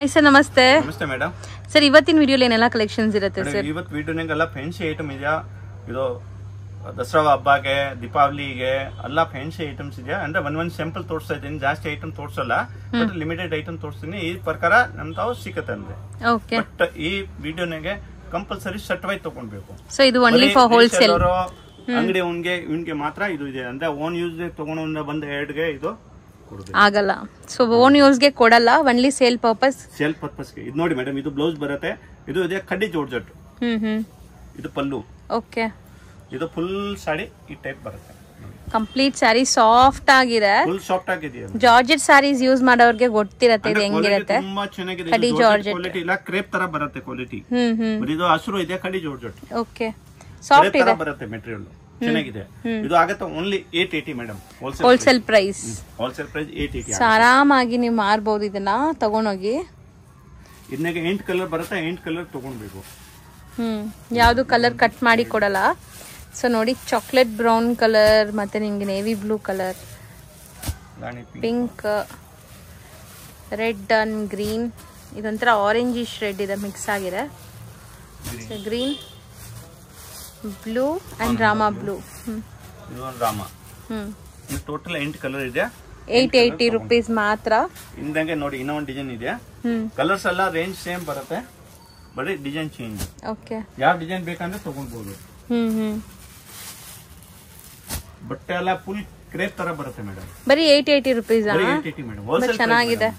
Sir ನಮಸ್ತೆ. ನಮಸ್ತೆ madam. Sir ಇವತ್ತಿನ ವಿಡಿಯೋಲಿ ಏನೆಲ್ಲ ಕಲೆಕ್ಷನ್ಸ್ ಇರುತ್ತೆ ಸರ್? ಇವತ್ತು ವಿಡಿಯೋನಾಗೆಲ್ಲ ಫ್ಯಾನ್ಸಿ ಐಟಮ್ ಇದೆಯಾ, ಇದು ದಸರಾ ಹಬ್ಬಕ್ಕೆ ದೀಪಾವಳಿಗೆ ಎಲ್ಲ ಫ್ಯಾನ್ಸಿ ಐಟಮ್ಸ್ ಇದೆಯಾ ಅಂದ್ರೆ ಒಂದ್ ಸ್ಯಾಂಪಲ್ ತೋರಿಸ್ತಾ ಇದ್ದೀನಿ. ಜಾಸ್ತಿ ಐಟಮ್ ತೋರಿಸಲ್ಲ, ಬಟ್ ಲಿಮಿಟೆಡ್ ಐಟಮ್ ತೋರಿಸ್ತೀನಿ. ಈ ಪ್ರಕಾರ ನಮ್ ತಾವು ಸಿಕ್ಕತ್ತೆ ಅಂದ್ರೆ. ಬಟ್ ಈ ವಿಡಿಯೋನಾಗೆ ಕಂಪಲ್ಸರಿ ಸೆಟ್ ವೈಸ್ ತಗೊಂಡ್ಬೇಕು. ಸೊ ಇದು ಓನ್ಲಿ ಫಾರ್ ಹೋಲ್ಸೇಲ್ ಅಂಗಡಿ ಇವನ್ಗೆ ಮಾತ್ರ ಇದು ಇದೆ ಅಂದ್ರೆ ಓನ್ ಯೂಸ್ ತಗೊಂಡು ಬಂದ ಎರಡ್ಗೆ ಇದು ಆಗಲ್ಲ. ಸೊ ಓನ್ ಯೂಸ್ಗೆ ಕೊಡಲ್ಲ, ಓನ್ಲಿ ಸೇಲ್ ಪರ್ಪಸ್. ಸೇಲ್ ಪರ್ಪಸ್ಗೆ ಇದು ನೋಡಿ ಮೇಡಮ್, ಇದು ಬ್ಲೌಸ್ ಬರುತ್ತೆ. ಇದು ಇದೆ ಕಡ್ಡಿ ಜೋರ್ಜೆಟ್. ಇದು ಪಲ್ಲು. ಓಕೆ. ಇದು ಫುಲ್ ಸಾಡಿ ಈ ಟೈಪ್ ಬರುತ್ತೆ. ಕಂಪ್ಲೀಟ್ ಸ್ಯಾರಿ ಸಾಫ್ಟ್ ಆಗಿದೆ, ಫುಲ್ ಸಾಫ್ಟ್ ಆಗಿದೆ. ಜಾರ್ಜೆಟ್ ಸ್ಯಾರೀಸ್ ಯೂಸ್ ಮಾಡೋರ್ಗೆ ಗೊತ್ತಿರತ್ತೆ ಇದು ಹೆಂಗಿರುತ್ತೆ. ತುಂಬಾ ಚೆನ್ನಾಗಿದೆ. ಕಡ್ಡಿ ಜಾರ್ಜೆಟ್ ಕ್ವಾಲಿಟಿ ಇಲ್ಲ, ಕ್ರೇಪ್ ತರ ಬರುತ್ತೆ ಕ್ವಾಲಿಟಿ. ಇದು ಹಸಿರು ಇದೆ, ಕಡ್ಡಿ ಜಾರ್ಜೆಟ್. ಓಕೆ, ಸಾಫ್ಟ್ ಇದೆ ಬರುತ್ತೆ ಮೆಟೀರಿಯಲ್, ಚೆನ್ನಾಗಿದೆ. ಇದು ಆಗುತ್ತೆ only 880 madam, wholesale price. Wholesale price 880. ಆರಾಮಾಗಿ ನೀವು ಮಾರಬಹುದು ಇದನ್ನ ತಗೊಂಡೋಗಿ. ಇದನ್ನಾಗೆ 8 ಕಲರ್ ಬರುತ್ತೆ, 8 ಕಲರ್ ತಗೊಂಡ್ಬೇಕು. ಯಾವ್ದು ಕಲರ್ ಕಟ್ ಮಾಡಿ ಕೊಡಲ್ಲ. ಸೊ ನೋಡಿ, ಚಾಕ್ಲೇಟ್ ಬ್ರೌನ್ ಕಲರ್, ಮತ್ತೆ ನಿಮ್ಗೆ navy blue colour, pink, red and green, ಇದೊಂಥರ ಆರೆಂಜಿಶ್ ರೆಡ್ ಇದೆ, ಮಿಕ್ಸ್ ಆಗಿದೆ. Green, blue and Rama blue. ಇದು ರಾಮಾ. ಟೋಟಲ್ 8 ಕಲರ್ ಇದೆ. 880 rupees ಮಾತ್ರ. ಇಂದಂಗೆ ನೋಡಿ ಇನ್ನೊಂದು ಡಿಸೈನ್ ಇದೆ. ಕಲರ್ಸ್ ಎಲ್ಲ ರೇಂಜ್ ಸೇಮ್ ಬರುತ್ತೆ, ಬರೀ ಡಿಸೈನ್ ಚೇಂಜ್. ಓಕೆ, ಯಾವ ಡಿಸೈನ್ ಬೇಕಂದ್ರೆ ತಗೊಂಡ್ಬೋದು. ಬಟ್ಟೆ ಎಲ್ಲ ಫುಲ್ ಕ್ರೇಪ್ ತರ ಬರುತ್ತೆ ಮೇಡಮ್. ಬರೀ 880 rupees. 880 ಮೇಡಮ್, ಹೋಲ್ಸೇಲ್ ಚೆನ್ನಾಗಿದೆ.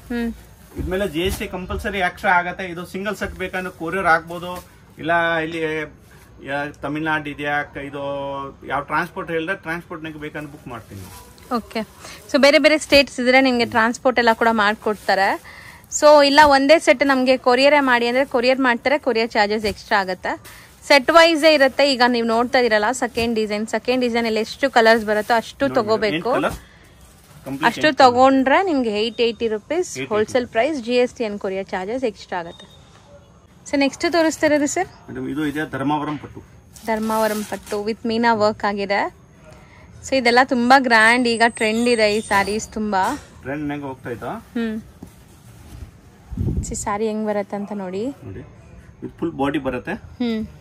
ಇದ್ಮೇಲೆ GST ಕಂಪಲ್ಸರಿ ಎಕ್ಸ್ಟ್ರಾ ಆಗತ್ತೆ. ಇದು ಸಿಂಗಲ್ ಸೆಟ್ ಬೇಕಂದ್ರೆ ಕೊರಿಯರ್ ಆಗ್ಬೋದು, ಇಲ್ಲ ಇಲ್ಲಿ ತಮಿಳ್ನಾಡು ಇದೆಯಾ, ಇದು ಯಾವ ಟ್ರಾನ್ಸ್ಪೋರ್ಟ್ ಹೇಳಿದ್ರೆ ಟ್ರಾನ್ಸ್ಪೋರ್ಟ್ ನಾಗ ಬೇಕಂದ್ರೆ ಬುಕ್ ಮಾಡ್ತೀನಿ. ಓಕೆ. ಸೊ ಬೇರೆ ಬೇರೆ ಸ್ಟೇಟ್ಸ್ ಇದ್ರೆ ನಿಮ್ಗೆ ಟ್ರಾನ್ಸ್ಪೋರ್ಟ್ ಎಲ್ಲ ಕೂಡ ಮಾಡ್ಕೊಡ್ತಾರೆ. ಸೊ ಇಲ್ಲ ಒಂದೇ ಸೆಟ್ ನಮಗೆ ಕೊರಿಯರೇ ಮಾಡಿ ಅಂದ್ರೆ ಕೊರಿಯರ್ ಮಾಡ್ತಾರೆ, ಕೊರಿಯರ್ ಚಾರ್ಜಸ್ ಎಕ್ಸ್ಟ್ರಾ ಆಗುತ್ತೆ. ಸೆಟ್ ವೈಸ್ ಇರುತ್ತೆ. ಈಗ ನೀವು ನೋಡ್ತಾ ಇದೀರಲ್ಲ ಸೆಕೆಂಡ್ ಡಿಸೈನ್ ಅಲ್ಲಿ ಎಷ್ಟು ಕಲರ್ಸ್ ಬರುತ್ತೋ ಅಷ್ಟು ತಗೋಬೇಕು. ಅಷ್ಟು ತಗೊಂಡ್ರೆ ನಿಮ್ಗೆ 880 rupees wholesale price. GST and courier charges extra ಆಗುತ್ತೆ. ಸೊ ನೆಕ್ಸ್ಟ್ ತೋರಿಸ್ತಾ ಇರೋದು ಸರ್, ಇದು ಇದೆ ಧರ್ಮಾವರಂ ಪಟ್ಟು. ಧರ್ಮಾವರಂ ಪಟ್ಟು ವಿತ್ ಮೀನಾ ವರ್ಕ್ ಆಗಿದೆ. ಸೊ ಇದೆಲ್ಲ ತುಂಬಾ ಗ್ರ್ಯಾಂಡ್, ಈಗ ಟ್ರೆಂಡ್ ಇದೆ ಈ ಸ್ಯಾರೀಸ್, ತುಂಬಾ ಟ್ರೆಂಡ್ ನಾಗ ಹೋಗ್ತಾ ಇತ್ತು. ಸ್ಯಾರಿ ಹೆಂಗ್ ಬರುತ್ತೆ ಅಂತ ನೋಡಿ. ಇದು ಫುಲ್ ಬಾಡಿ ಬರುತ್ತೆ.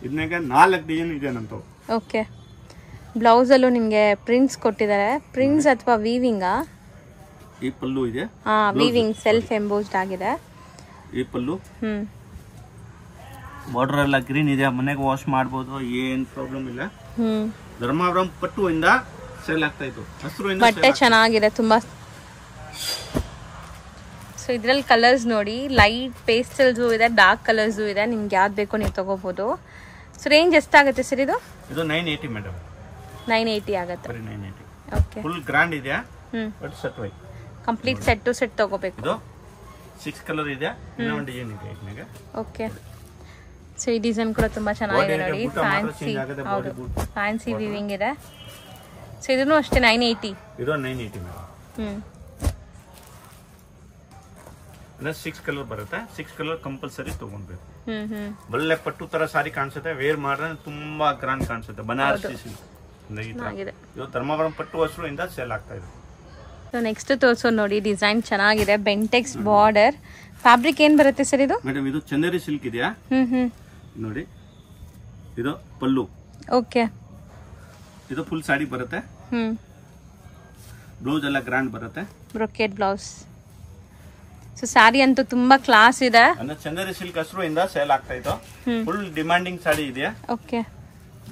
ಇದನ್ನಾಗ 4 ಡಿಸೈನ್ ಇದೆ ನಂತ. ಓಕೆ. ಬ್ಲೌಸ್ ಅಲ್ಲೂ ನಿಮ್ಗೆ ಪ್ರಿಂಟ್ಸ್ ಕೊಟ್ಟಿದ್ದಾರೆ. ಪ್ರಿಂಟ್ಸ್ ಅಥವಾ ವೀವಿಂಗ್? ಈ ಪಲ್ಲು ಇದೆ. ವೀವಿಂಗ್ ಸೆಲ್ಫ್ ಎಂಬೋಸ್ಡ್ ಆಗಿದೆ. ಈ ಪಲ್ಲು. ಬಾರ್ಡರ್ ಎಲ್ಲ ಗ್ರೀನ್ ಇದೆ, ಮನೆಗೆ ವಾಶ್ ಮಾಡಬಹುದು, ಏನ್ ಪ್ರಾಬ್ಲಮ್ ಇಲ್ಲ. ಧರ್ಮಾವರಂ ಪಟ್ಟು ಇಂದ ಸೇಲ್ ಆಗ್ತಾ ಇತ್ತು. ಹಸಿರು ಬಟ್ಟೆ ಚೆನ್ನಾಗಿದೆ ತುಂಬಾ. ಸೊ ಇದ್ರಲ್ಲಿ ಕಲರ್ಸ್ ನೋಡಿ, ಲೈಟ್ ಪೇಸ್ಟಲ್ಸ್ ಇದೆ, ಡಾರ್ಕ್ ಕಲರ್ಸ್ ಇದೆ. ನಿಮ್ಗೆ ಯಾವ್ದು ಬೇಕೋ ನೀವು ತಗೋಬಹುದು. ಸೊ ರೇಂಜ್ ಎಷ್ಟಾಗುತ್ತೆ ಸರ್ ಇದು? ಇದು 980 ಮೇಡಮ್. 980 ಆಗುತ್ತೆ. 980. ಓಕೆ. ಫುಲ್ ಗ್ರ್ಯಾಂಡ್ ಇದೆ, but set wise complete set to set ತಗೋಬೇಕು. ಇದು 6 ಕಲರ್ ಇದೆ, ಇನ್ನೊಂದು ಡಿಸೈನ್ ಇದೆ ಇದನ್ನಾಗ. ಓಕೆ. ಸೊ ಈ ಡಿಸೈನ್ ಕೂಡ ತುಂಬಾ ಚೆನ್ನಾಗಿದೆ ನೋಡಿ, ಫ್ಯಾನ್ಸಿ. ಹೌದು, ಫ್ಯಾನ್ಸಿ ವೀವಿಂಗ್ ಇದೆ. ಸೊ ಇದನ್ನು ಅಷ್ಟೇ 980. ಇದು 980 ಮೇಡಮ್. ಅಂದ್ರೆ 6 ಕಲರ್ ಬರುತ್ತೆ. 6 ಕಲರ್ ಕಂಪಲ್ಸರಿ ತಗೊಂಡ್ಬೇಕು. ಒಳ್ಳೆ ಪಟ್ಟು ತರ ಸಾರಿ ಕಾಣಿಸುತ್ತೆ, ವೇರ್ ಮಾಡಿದ್ರೆ ತುಂಬಾ ಗ್ರಾಂಡ್ ಕಾಣಿಸುತ್ತೆ. ಬನಾರಸಿ ಸಿಲ್ಕ್ ಇದು ಧರ್ಮಾವರಂ ಪಟ್ಟು ಹಸಿರು ಇಂದ ಸೇಲ್ ಆಗ್ತಾ ಇದೆ. ಸೊ ನೆಕ್ಸ್ಟ್ ತೋರಿಸೋದು ನೋಡಿ, ಡಿಸೈನ್ ಚೆನ್ನಾಗಿದೆ. ಬೆಂಟೆಕ್ಸ್ ಬಾರ್ಡರ್. ಫ್ಯಾಬ್ರಿಕ್ ಏನ್ ಬರುತ್ತೆ ಸರ್ ಇದು? ಮೇಡಮ್ ಇದು ಚಂದೇರಿ ಸಿಲ್ಕ್ ಇದೆಯಾ ನೋಡಿ. ಇದು ಪಲ್ಲು. ಓಕೆ. ಇದು ಫುಲ್ ಸಾಡಿ ಬರುತ್ತೆ. ಬ್ಲೌಸ್ ಎಲ್ಲ ಗ್ರ್ಯಾಂಡ್ ಬರುತ್ತೆ, ಬ್ರೊಕೇಟ್ ಬ್ಲೌಸ್. ಸೊ ಸ್ಯಾರಿ ಅಂತೂ ತುಂಬಾ ಕ್ಲಾಸ್ ಇದೆ. ಚಂದೇರಿ ಸಿಲ್ಕ್ ಹಸಿರು ಇಂದ ಸೇಲ್ ಆಗ್ತಾ ಇತ್ತು. ಫುಲ್ ಡಿಮಾಂಡಿಂಗ್ ಸಾಡಿ ಇದೆಯಾ. ಓಕೆ.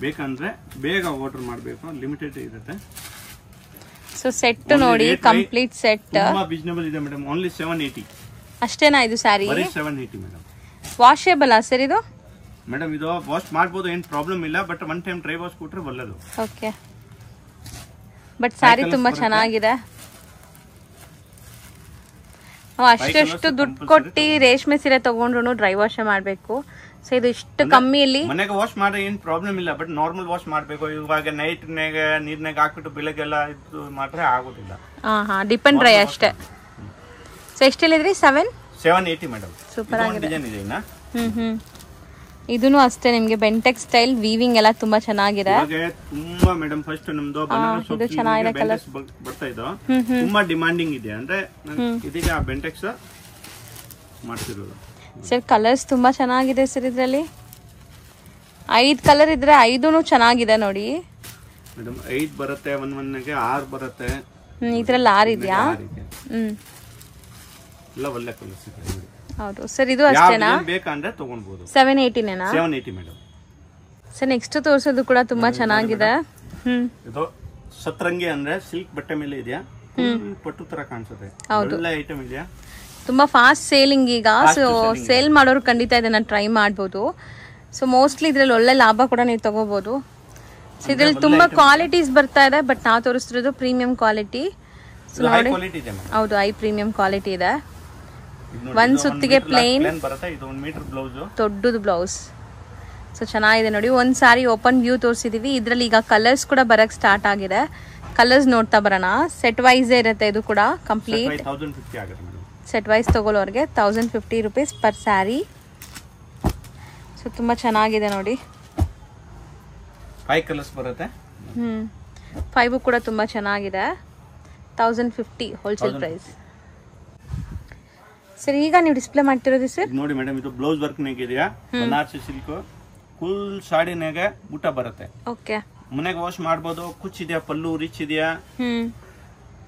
ಬೇಕಂದ್ರೆ ಬೇಗ ಆರ್ಡರ್ ಮಾಡಬೇಕು, ಲಿಮಿಟೆಡ್ ಇರುತ್ತೆ. ಸೊ ಸೆಟ್ ನೋಡಿ, ಕಂಪ್ಲೀಟ್ ಸೆಟ್ ತುಂಬಾ ರೀಸನಬಲ್ ಇದೆ ಮೇಡಮ್. ಓನ್ಲಿ 780 ಅಷ್ಟೇನಾ ಇದು ಸ್ಯಾರಿ? 780 ಮೇಡಮ್. ವಾಷೇಬಲ್ ಸರ್ ಇದು? ಮೇಡಮ್ ಇದು ವಾಶ್ ಮಾಡಬಹುದು, ಏನ್ ಪ್ರಾಬ್ಲಮ್ ಇಲ್ಲ. But one time dry wash ಕೊಟ್ರೆ ಒಳ್ಳೆದು. ಓಕೆ. ಬಟ್ ಸ್ಯಾರಿ ತುಂಬಾ ಚೆನ್ನಾಗಿದೆ. ನಾವು ಅಷ್ಟು ದುಡ್ಡು ಕೊಟ್ಟು ರೇಷ್ಮೆ ಸೀರೆ ತಗೊಂಡ್ರು ಡ್ರೈ ವಾಶ್ ಮಾಡಬೇಕು. ಸೊ ಇದು ಇಷ್ಟು ಕಮ್ಮಿಯಲ್ಲಿ ಮನೆಗೆ ವಾಶ್ ಮಾಡ್ರೆ ಏನ್ ಪ್ರಾಬ್ಲಮ್ ಇಲ್ಲ, ಬಟ್ ನಾರ್ಮಲ್ ವಾಶ್ ಮಾಡಬೇಕು. ಇವಾಗ ನೈಟ್ ನೀರ್ನಾಗ ಹಾಕ್ಬಿಟ್ಟು ಬೆಳಗ್ಗೆಲ್ಲ ಇದು ಮಾಡ್ರೆ ಆಗೋದಿಲ್ಲ. ಡಿಪೆಂಡ್ ಡ್ರೈ ಅಷ್ಟೇ. ಸೊ ಎಷ್ಟು ಹೇಳಿದ್ರಿ? 780 ಮೇಡಮ್. ಸೂಪರ್ ಆಗಿದೆ. ಡಿಸೈನ್ ಇದೆ ಇನ್ನ. ಇದೂನು ಅಷ್ಟೇ ನಿಮ್ಗೆ ಬೆಂಟೆಕ್ ಸ್ಟೈಲ್ ವೀವಿಂಗ್ ಎಲ್ಲ ತುಂಬಾ ಚೆನ್ನಾಗಿದೆ. ತುಂಬಾ ಮೇಡಮ್ ಫಸ್ಟ್ ನಮ್ದು ಇದು ಚೆನ್ನಾಗಿದೆ ಕಲರ್ ಬರ್ತಾ ಇದ್ದು ತುಂಬಾ ಡಿಮಾಂಡಿಂಗ್ ಇದೆ. ಅಂದ್ರೆ ಇದೀಗ ಬೆಂಟೆಕ್ಸ್ ಮಾಡ್ತಿರೋದು. ಸರ್ ಕಲರ್ಸ್ ತುಂಬಾ ಚೆನ್ನಾಗಿದೆ ಸರ್ ಇದರಲ್ಲಿ. 5 ಕಲರ್ ಇದ್ರೆ 5 ಚೆನ್ನಾಗಿದೆ ನೋಡಿ ಮೇಡಮ್. 5 ಬರುತ್ತೆ, ಒಂದೊಂದಕ್ಕೆ 6 ಬರುತ್ತೆ. ಇದ್ರಲ್ಲಿ 6 ಇದೆಯಾ? ಎಲ್ಲ ಒಳ್ಳೆ ಕಲರ್ಸ್ ಇದೆ. ಹೌದು ಸರ್, ಇದು ಅಷ್ಟೇನಾ? ಬೇಕಂದ್ರೆ ತಗೊಳ್ಬಹುದು. 780 780 ಮೇಡಮ್. ಸರ್ ನೆಕ್ಸ್ಟ್ ತೋರಿಸೋದು ಕೂಡ ತುಂಬಾ ಚೆನ್ನಾಗಿದೆ. ಇದು ಸತ್ರಂಗಿ ಅಂದ್ರೆ ಸಿಲ್ಕ್ ಬಟ್ಟೆ ಮೇಲೆ ಇದೆಯಾ, ಪಟ್ಟು ತರ ಕಾಣಿಸುತ್ತೆ. ಒಳ್ಳೆ ಐಟಮ್ ಇದೆಯಾ, ತುಂಬಾ ಫಾಸ್ಟ್ ಸೇಲಿಂಗ್ ಈಗ. ಸೊ ಸೇಲ್ ಮಾಡೋರು ಖಂಡಿತ ಇದನ್ನ ಟ್ರೈ ಮಾಡ್ಬೋದು. ಸೊ ಮೋಸ್ಟ್ಲಿ ಇದ್ರಲ್ಲಿ ಒಳ್ಳೆ ಲಾಭ ಕೂಡ ನೀವು ತಗೋಬಹುದು. ಸೊ ಇದ್ರಲ್ಲಿ ತುಂಬಾ ಕ್ವಾಲಿಟೀಸ್ ಬರ್ತಾ ಇದೆ, ಬಟ್ ನಾವು ತೋರಿಸ್ತಿರೋದು ಪ್ರೀಮಿಯಂ ಕ್ವಾಲಿಟಿ. ಸೊ ನೋಡಿ, ಹೌದು ಹೈ ಪ್ರೀಮಿಯಂ ಕ್ವಾಲಿಟಿ ಇದೆ. ಒಂದ್ ಸುತ್ತಿಗೆ ಪ್ಲೇನ್ ಬರುತ್ತೆ. ಇದು 1 ಮೀಟರ್ ಬ್ಲೌಸ್, ದೊಡ್ಡದು ಬ್ಲೌಸ್. ಸೊ ಚೆನ್ನಾಗಿದೆ ನೋಡಿ. ಒಂದ್ ಸಾರಿ ಓಪನ್ ವ್ಯೂ ತೋರಿಸಿದೀವಿ. ಇದ್ರಲ್ಲಿ ಈಗ ಕಲರ್ಸ್ ಕೂಡ ಬರಕ್ ಸ್ಟಾರ್ಟ್ ಆಗಿದೆ. ಕಲರ್ಸ್ ನೋಡ್ತಾ ಬರೋಣ. ಸೆಟ್ ವೈಸ್ ಇರುತ್ತೆ ಇದು ಕೂಡ ಕಂಪ್ಲೀಟ್. 1050 ಆಗುತ್ತೆ ಮೇಡಮ್. ಸೆಟ್ ವೈಸ್ ತಗೊಳ್ಳೋರಿಗೆ 1050 rupees ಪರ್ ಸ್ಯಾರಿ. ಸೊ ತುಂಬಾ ಚೆನ್ನಾಗಿದೆ ನೋಡಿ. 5 ಕಲರ್ಸ್ ಬರುತ್ತೆ. 5 ಕೂಡ ತುಂಬಾ ಚೆನ್ನಾಗಿದೆ. 1050 ಹೋಲ್ಸೇಲ್ ಪ್ರೈಸ್. ಸರ್ ಈಗ ನೀವು ಡಿಸ್ಪ್ಲೇ ಮಾಡ್ತಿರೋದು ಸರ್ ನೋಡಿ ಮೇಡಮ್, ಇದು ಬ್ಲೌಸ್ ವರ್ಕ್ ಇದೆಯಾ, ಬನಾರಸಿ ಸಿಲ್ಕ್ ಫುಲ್ ಸಾಡಿನಾಗೆ ಬೂಟ ಬರುತ್ತೆ. ಓಕೆ, ಮನೆಗೆ ವಾಶ್ ಮಾಡಬಹುದು. ಕುಚ್ ಇದೆಯಾ, ಪಲ್ಲು ರಿಚ್ ಇದೆಯಾ,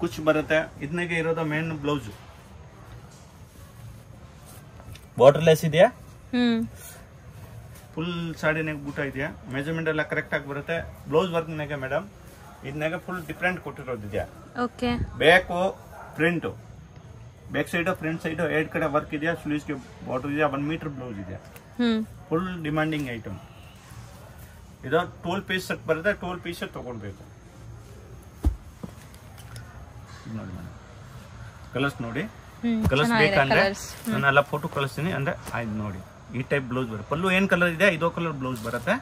ಕುಚ್ ಬರುತ್ತೆ. ಇದನ್ನಾಗೆ ಇರೋದು ಮೇನ್ ಬ್ಲೌಸ್. ಬಾರ್ಡರ್ಲೆಸ್ ಇದೆಯಾ, ಫುಲ್ ಸಾಡಿನಾಗ ಬೂಟ ಇದೆಯಾ, ಮೆಜರ್ಮೆಂಟ್ ಎಲ್ಲ ಕರೆಕ್ಟ್ ಆಗಿ ಬರುತ್ತೆ. ಬ್ಲೌಸ್ ವರ್ಕ್ ನಾಗೆ ಮೇಡಮ್ ಇದನ್ನಾಗೆ ಫುಲ್ ಡಿಫ್ರೆಂಟ್ ಕೊಟ್ಟಿರೋದಿದೆಯಾ. Okay, back print, back side front side 2 ಕಡೆ ವರ್ಕ್ ಇದೆಯಾ. ಸ್ಲೀವ್ಸ್ ಗೆ ಬಾರ್ಡರ್ ಇದೆಯಾ, 1 ಮೀಟರ್ ಬ್ಲೌಸ್ ಇದೆಯಾ. ಫುಲ್ ಡಿಮಾಂಡಿಂಗ್ ಐಟಮ್ ಇದು. 12 ಪೀಸ್ ಸೆಟ್ ಬರುತ್ತೆ. 12 ಪೀಸ್ ತಗೊಳ್ಬೇಕು. ನೋಡಿ ಮೇಡಮ್, ಕಲರ್ಸ್ ನೋಡಿ. ಕಲರ್ಸ್ ಬೇಕಂದ್ರೆ ನಾನೆಲ್ಲ ಫೋಟೋ ಕಳಿಸ್ತೀನಿ. ಅಂದ್ರೆ ಆಯ್ತು ನೋಡಿ, ಈ ಟೈಪ್ ಬ್ಲೌಸ್ ಬರುತ್ತೆ. ಪಲ್ಲು ಏನ್ ಕಲರ್ ಇದೆ, ಇದೋ ಕಲರ್ ಬ್ಲೌಸ್ ಬರುತ್ತೆ.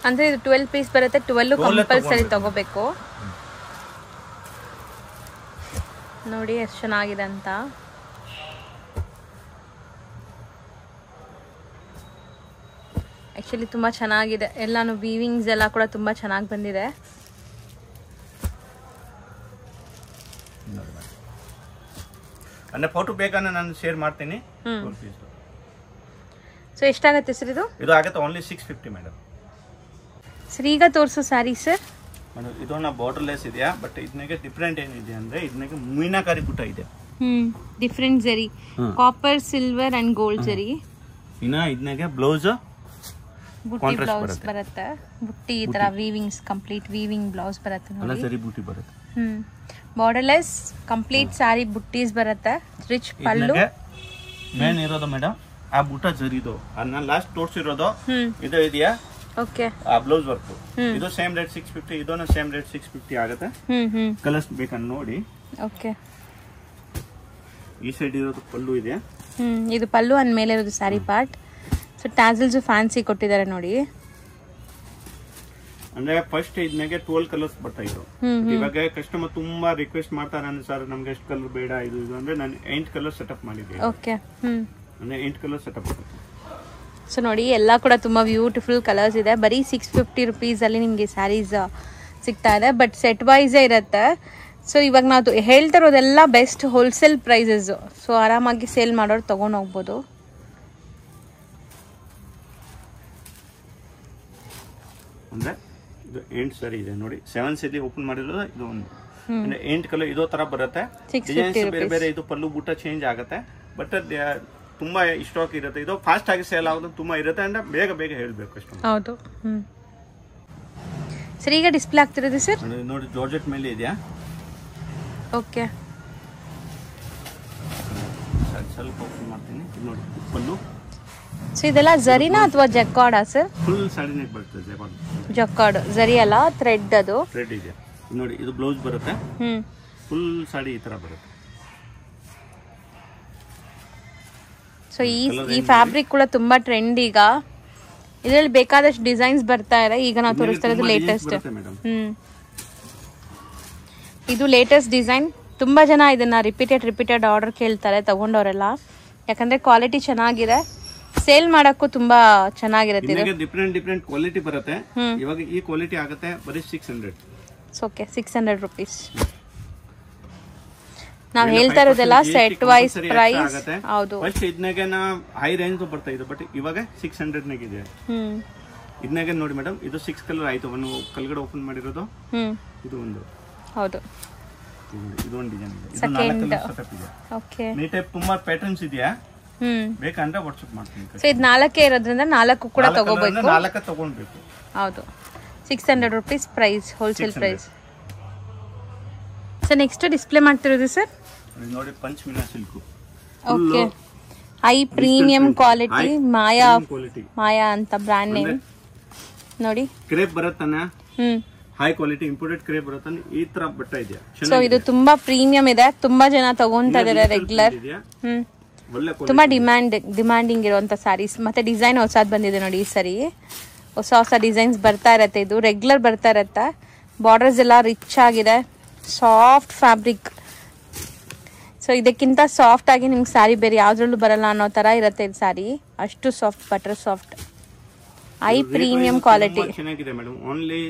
ಅಂದ್ರೆ ಇದು 12 ಪೀಸ್ ಬರುತ್ತೆ. 12 ಕಂಪಲ್ಸರಿ ತಗೋಬೇಕು. ನೋಡಿ ಎಷ್ಟು ಚೆನ್ನಾಗಿದೆ ಅಂತ. ಆಕ್ಚುಲಿ ತುಂಬಾ ಚೆನ್ನಾಗಿದೆ. ಎಲ್ಲಾನು ವೀವಿಂಗ್ಸ್ ಎಲ್ಲ ಕೂಡ ತುಂಬಾ ಚೆನ್ನಾಗಿ ಬಂದಿದೆ. ಅಂದ್ರೆ ಫೋಟೋ ಬೇಕಂದ್ರೆ ನಾನು ಶೇರ್ ಮಾಡ್ತೀನಿ. ಸೊ ಎಷ್ಟಾಗುತ್ತೆ ಸರ್ ಇದು? ಇದು ಆಗುತ್ತೆ ಓನ್ಲಿ 650 ಮೇಡಮ್. ಸರ್ ಈಗ ತೋರಿಸೋ ಸ್ಯಾರಿ ಸರ್ ಇದು ನಾ ಬಾರ್ಡರ್ಲೆಸ್ ಇದೆಯಾ, ಬಟ್ ಇದನ್ನಾಗೆ ಡಿಫ್ರೆಂಟ್ ಏನಿದೆ ಅಂದ್ರೆ ಇದನ್ನಾಗೆ ಮೀನಾಕಾರಿ ಬುಟ್ಟ ಇದೆ. ಡಿಫ್ರೆಂಟ್ ಜರಿ, ಕಾಪರ್, ಸಿಲ್ವರ್ ಅಂಡ್ ಗೋಲ್ಡ್ ಜರಿ. ಇನ್ನ ಇದನ್ನಾಗೆ ಬ್ಲೌಸ್ ಬುಟ್ಟಿ ಬ್ಲೌಸ್ ಬರುತ್ತೆ. ಬುಟ್ಟಿ ಈ ತರ ವೀವಿಂಗ್ಸ್, ಕಂಪ್ಲೀಟ್ ವೀವಿಂಗ್ ಬ್ಲೌಸ್ ಬರುತ್ತೆ ನೋಡಿ. ಸರಿ ಬುಟ್ಟಿ ಬರುತ್ತೆ. ಬಾರ್ಡರ್ಲೆಸ್ ಕಂಪ್ಲೀಟ್ ಸಾರಿ ಬುಟ್ಟೀಸ್ ಬರುತ್ತೆ. ರಿಚ್ ಪಲ್ಲು ಮೇನ್ ಇರೋದು ಮೇಡಮ್ ಆ ಬುಟ್ಟ ಜರಿದು. ನಾನು ಲಾಸ್ಟ್ ತೋರಿಸಿರೋದು ಇದು ಇದೆಯಾ. ಓಕೆ, ಆ ಬ್ಲೌಸ್ ವರ್ಕ್ ಇದು ಸೇಮ್ ರೇಟ್ 650. ಇದನ್ನ ಸೇಮ್ ರೇಟ್ 650 ಆಗುತ್ತೆ. ಕಲರ್ಸ್ ಬೇಕಂತ ನೋಡಿ. ಓಕೆ, ಈ ಸೈಡ್ ಇರೋದು ಪಲ್ಲು ಇದೆ. ಇದು ಪಲ್ಲು ಅಂದ ಮೇಲೆ ಇರೋದು sari part. So tassels fancy ಕೊಟ್ಟಿದ್ದಾರೆ ನೋಡಿ. ಅಂದ್ರೆ ಫಸ್ಟ್ ಇದನ್ನಾಗೆ 12 ಕಲರ್ಸ್ ಬರ್ತಾ ಇದ್ರು. ಇವಾಗ ಕಸ್ಟಮರ್ ತುಂಬಾ ರಿಕ್ವೆಸ್ಟ್ ಮಾಡ್ತಾರೆ ಅಂದ್ರೆ ಸರ್ ನಮ್ಗೆ ಎಷ್ಟು ಕಲರ್ ಬೇಡ ಇದು ಅಂದ್ರೆ ನಾನು 8 ಕಲರ್ ಸೆಟಪ್ ಮಾಡಿದ್ದೆ. ಓಕೆ, ಅಂದ್ರೆ 8 ಕಲರ್ ಸೆಟಪ್. ಸೊ ನೋಡಿ ಎಲ್ಲ ಕೂಡ ತುಂಬಾ ಬ್ಯೂಟಿಫುಲ್ ಕಲರ್ಸ್ ಇದೆ. ಬರೀ 650 rupees ಅಲ್ಲಿ ನಿಮಗೆ ಸ್ಯಾರೀಸ್ ಸಿಗ್ತಾ ಇದೆ. ಬಟ್ ಸೆಟ್ ವೈಸೇ ಇರುತ್ತೆ. ಸೊ ಇವಾಗ ನಾವು ಹೇಳ್ತಾ ಇರೋದೆಲ್ಲ ಬೆಸ್ಟ್ ಹೋಲ್ಸೇಲ್ ಪ್ರೈಸಸ್. ಸೊ ಆರಾಮಾಗಿ ಸೇಲ್ ಮಾಡೋರು ತಗೊಂಡು ಹೋಗ್ಬೋದು. ಅಂದ್ರೆ ಇದು 8 ಸರಿ ಇದೆ ನೋಡಿ. 7 ಸರಿ ಓಪನ್ ಮಾಡಿರೋದು ಇದು ಒಂದು. 8 ಕಲರ್ ಇದೋ ತರ ಬರುತ್ತೆ. ಡಿಸೈನ್ಸ್ ಬೇರೆ ಬೇರೆ. ಇದು ಪಲ್ಲು ಬುಟ್ಟ ಚೇಂಜ್ ಆಗುತ್ತೆ. ಬಟ್ ತುಂಬಾ ಸ್ಟಾಕ್ ಇರುತ್ತೆ. ಇದು ಫಾಸ್ಟ್ ಆಗಿ ಸೇಲ್ ಆಗೋದು ತುಂಬಾ ಇರುತ್ತೆ. ಅಂದ್ರೆ ಬೇಗ ಬೇಗ ಹೇಳ್ಬೇಕು ಅಷ್ಟು. ಹೌದು. ಸರ್ ಈಗ ಡಿಸ್ಪ್ಲೇ ಆಗ್ತಿರೋದು ಸರ್ ನೋಡಿ, ಜಾರ್ಜೆಟ್ ಮೇಲೆ ಇದೆಯಾ. ಓಕೆ, ಸ್ವಲ್ಪ ಓಪನ್ ಮಾಡ್ತೀನಿ. ನೋಡಿ ಪಲ್ಲು. ಸೊ ಇದೆಲ್ಲ ಜರಿನಾ ಅಥವಾ ಜಕ್ಕಾರ್ಡಾ ಸರ್? ಫುಲ್ ಸಾಡಿನೇ ಬರ್ತದೆ. ಜಕ್ಕಾರ್ಡ್ ಜರಿ ಅಲ್ಲ, ಥ್ರೆಡ್. ಅದು ಥ್ರೆಡ್ ಇದೆ ನೋಡಿ. ಇದು ಬ್ಲೌಸ್ ಬರುತ್ತೆ. ಫುಲ್ ಸಾಡಿ ಈ ತರ ಬರುತ್ತೆ. ಸೊ ಈ ಫ್ಯಾಬ್ರಿಕ್ ಕೂಡ ತುಂಬಾ ಟ್ರೆಂಡ್ ಈಗ. ಇದರಲ್ಲಿ ಬೇಕಾದಷ್ಟು ಡಿಸೈನ್ಸ್ ಬರ್ತಾ ಇದೆ. ಈಗ ನಾವು ತೋರಿಸ್ತಾ ಇರೋದು ಲೇಟೆಸ್ಟ್. ಇದು ಲೇಟೆಸ್ಟ್ ಡಿಸೈನ್. ತುಂಬಾ ಜನ ಇದನ್ನ ರಿಪೀಟೆಡ್ ಆರ್ಡರ್ ಕೇಳ್ತಾರೆ ತಗೊಂಡವರೆಲ್ಲ. ಯಾಕಂದ್ರೆ ಕ್ವಾಲಿಟಿ ಚೆನ್ನಾಗಿದೆ. ಸೇಲ್ ಮಾಡಕ್ಕೂ ತುಂಬಾ ಚೆನ್ನಾಗಿರುತ್ತೆ. ಡಿಫ್ರೆಂಟ್ ಕ್ವಾಲಿಟಿ ಬರುತ್ತೆ. ಇವಾಗ ಈ ಕ್ವಾಲಿಟಿ ಆಗುತ್ತೆ ಬರೀ 600. Okay, 600 rupees. ನಾವ್ ಹೇಳ್ತಾ ಇರೋದೆಲ್ಲ ಸೆಟ್ ವೈಸ್ ಪ್ರೈಸ್. ಹೌದು, ಫಸ್ಟ್ ಇದನ್ನಾಗೆ ನಾ ಹೈ ರೇಂಜ್ ಬರ್ತಾ ಇದ್ದು, ಬಟ್ ಇವಾಗ 600 ನಾಗ ಇದೆ. ಇದನ್ನಾಗೆ ನೋಡಿ ಮೇಡಮ್, ಇದು 6 ಕಲರ್ ಆಯ್ತು. ಒಂದು ಕಲ್ಗಡೆ ಓಪನ್ ಮಾಡಿರೋದು, ಇದು ಒಂದು. ಹೌದು, ಇದು ಒಂದು ಡಿಸೈನ್ ಇದೆ. ಇದು 4 ಕಲರ್ ಸೆಟಪ್ ಇದೆ. ಓಕೆ, ಈ ಟೈಪ್ ತುಂಬಾ ಪ್ಯಾಟರ್ನ್ಸ್ ಇದೆಯಾ, ಬೇಕಂದ್ರೆ ವಾಟ್ಸ್ಆಪ್ ಮಾಡ್ತೀನಿ. ಸೊ ಇದು 4 ಇರೋದ್ರಿಂದ 4 ಕೂಡ ತಗೋಬೇಕು. 4 ತಗೊಳ್ಬೇಕು. ಹೌದು, 600 rupees price, wholesale price. So next display ಮಾಡ್ತಿರೋದು ಸರ್ ನೋಡಿ ಪಂಚಮೀನಾ silk. Okay, high premium quality, Maya ಅಂತ ಬ್ರ್ಯಾಂಡ್ ನೇಮ್ ನೋಡಿ. ಕ್ರೇಪ್ ಬರುತ್ತಾನೆ, ಹೈ ಕ್ವಾಲಿಟಿ ಇಂಪೋರ್ಟೆಡ್ ಕ್ರೇಪ್ ಬರುತ್ತಾನೆ. ಈ ತರ ಬಟ್ಟೆ ಇದೆ. ಸೊ ಇದು ತುಂಬಾ ಪ್ರೀಮಿಯಂ ಇದೆ, ತುಂಬಾ ಜನ ತಗೊಂತಾ ಇದಾರೆ ರೆಗ್ಯುಲರ್. ತುಂಬಾ ಡಿಮ್ಯಾಂಡಿಂಗ್ ಇರುವಂತ ಸ್ಯಾರೀಸ್. ಮತ್ತೆ ಡಿಸೈನ್ ಹೊಸದ್ ಬಂದಿದೆ ನೋಡಿ. ಈ ಸರಿ ಹೊಸ ಹೊಸ ಡಿಸೈನ್ಸ್ ಬರ್ತಾ ಇರತ್ತೆ. ಇದು ರೆಗ್ಯುಲರ್ ಬರ್ತಾ ಇರತ್ತೆ. ಬಾರ್ಡರ್ಸ್ ಎಲ್ಲ ರಿಚ್ ಆಗಿದೆ, ಸಾಫ್ಟ್ ಫ್ಯಾಬ್ರಿಕ್. ಸೊ ಇದಕ್ಕಿಂತ ಸಾಫ್ಟ್ ಆಗಿ ನಿಮ್ಗೆ ಸ್ಯಾರಿ ಬೇರೆ ಯಾವ್ದ್ರಲ್ಲೂ ಬರಲ್ಲ ಅನ್ನೋ ತರ ಇರುತ್ತೆ ಇದು ಸ್ಯಾರಿ. ಅಷ್ಟು soft, butter soft, high premium quality.